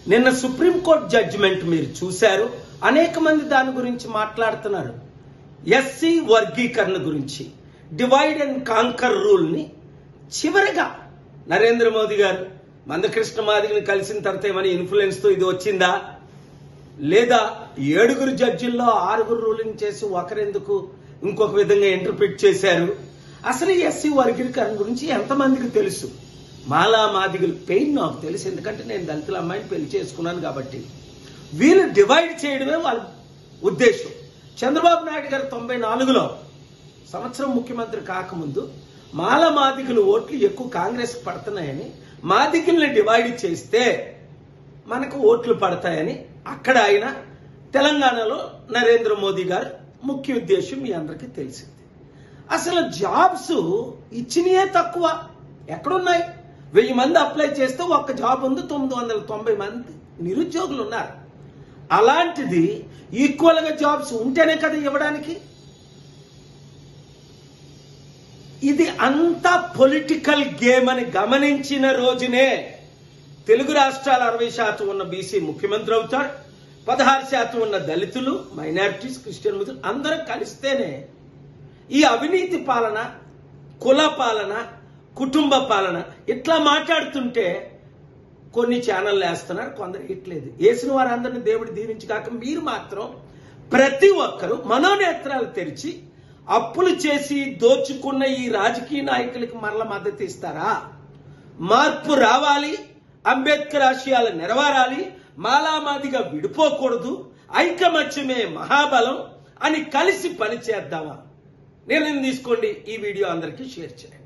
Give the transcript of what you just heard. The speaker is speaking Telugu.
నిన్న సుప్రీంకోర్టు జడ్జిమెంట్ మీరు చూశారు. అనేక మంది దాని గురించి మాట్లాడుతున్నారు. ఎస్సీ వర్గీకరణ గురించి, డివైడ్ అండ్ కాంకర్ రూల్ ని చివరిగా నరేంద్ర మోదీ గారు మందకృష్ణ మాదిగని కలిసిన తర్వాత ఏమైనా ఇన్ఫ్లుయెన్స్ తో ఇది వచ్చిందా, లేదా 7 జడ్జిల్లో 6 రూలింగ్ చేసి ఒకరెందుకు ఇంకొక విధంగా ఇంటర్ప్రిట్ చేశారు? అసలు ఎస్సీ వర్గీకరణ గురించి ఎంతమందికి తెలుసు? మాలా మాదిగల పెయిన్ నాకు తెలుసు, ఎందుకంటే నేను దళితుల అమ్మాయిని పెళ్లి చేసుకున్నాను కాబట్టి. వీళ్ళు డివైడ్ చేయడమే వాళ్ళ ఉద్దేశం. చంద్రబాబు నాయుడు గారు 94లో సంవత్సరం ముఖ్యమంత్రి కాకముందు మాల మాదిగల ఓట్లు ఎక్కువ కాంగ్రెస్ పడుతున్నాయని, మాదిగల్ని డివైడ్ చేస్తే మనకు ఓట్లు పడతాయని అక్కడ ఆయన, తెలంగాణలో నరేంద్ర మోదీ గారు ముఖ్య ఉద్దేశం మీ అందరికీ తెలిసింది. అసలు జాబ్స్ ఇచ్చినయే తక్కువ. ఎక్కడున్నాయి? 1000 మంది అప్లై చేస్తే ఒక్క జాబ్ ఉంది, 990 మంది నిరుద్యోగులు ఉన్నారు. అలాంటిది ఈక్వల్ గా జాబ్స్ ఉంటేనే కదా ఇవ్వడానికి. ఇది అంతా పొలిటికల్ గేమ్ అని గమనించిన రోజునే తెలుగు రాష్ట్రాల 60% ఉన్న బీసీ ముఖ్యమంత్రి అవుతాడు. 16% ఉన్న దళితులు, మైనారిటీస్, క్రిస్టియన్ ముస్లిం అందరూ కలిస్తేనే ఈ అవినీతి పాలన, కుల పాలన, కుటుంబ పాలన ఇట్లా మాట్లాడుతుంటే కొన్ని ఛానళ్ళు వేస్తున్నారు, కొందరు ఇట్లేదు. వేసిన వారందరినీ దేవుడు దీవించగాక మీరు మాత్రం ప్రతి ఒక్కరూ మనోనేత్రాలు తెరిచి అప్పులు చేసి దోచుకున్న ఈ రాజకీయ నాయకులకు మరల మద్దతు ఇస్తారా? మార్పు రావాలి, అంబేద్కర్ ఆశయాలు నెరవేరాలి, మాలామాదిగా విడిపోకూడదు, ఐకమత్యమే మహాబలం అని కలిసి పనిచేద్దామా? నిర్ణయం తీసుకోండి. ఈ వీడియో అందరికీ షేర్ చేయండి.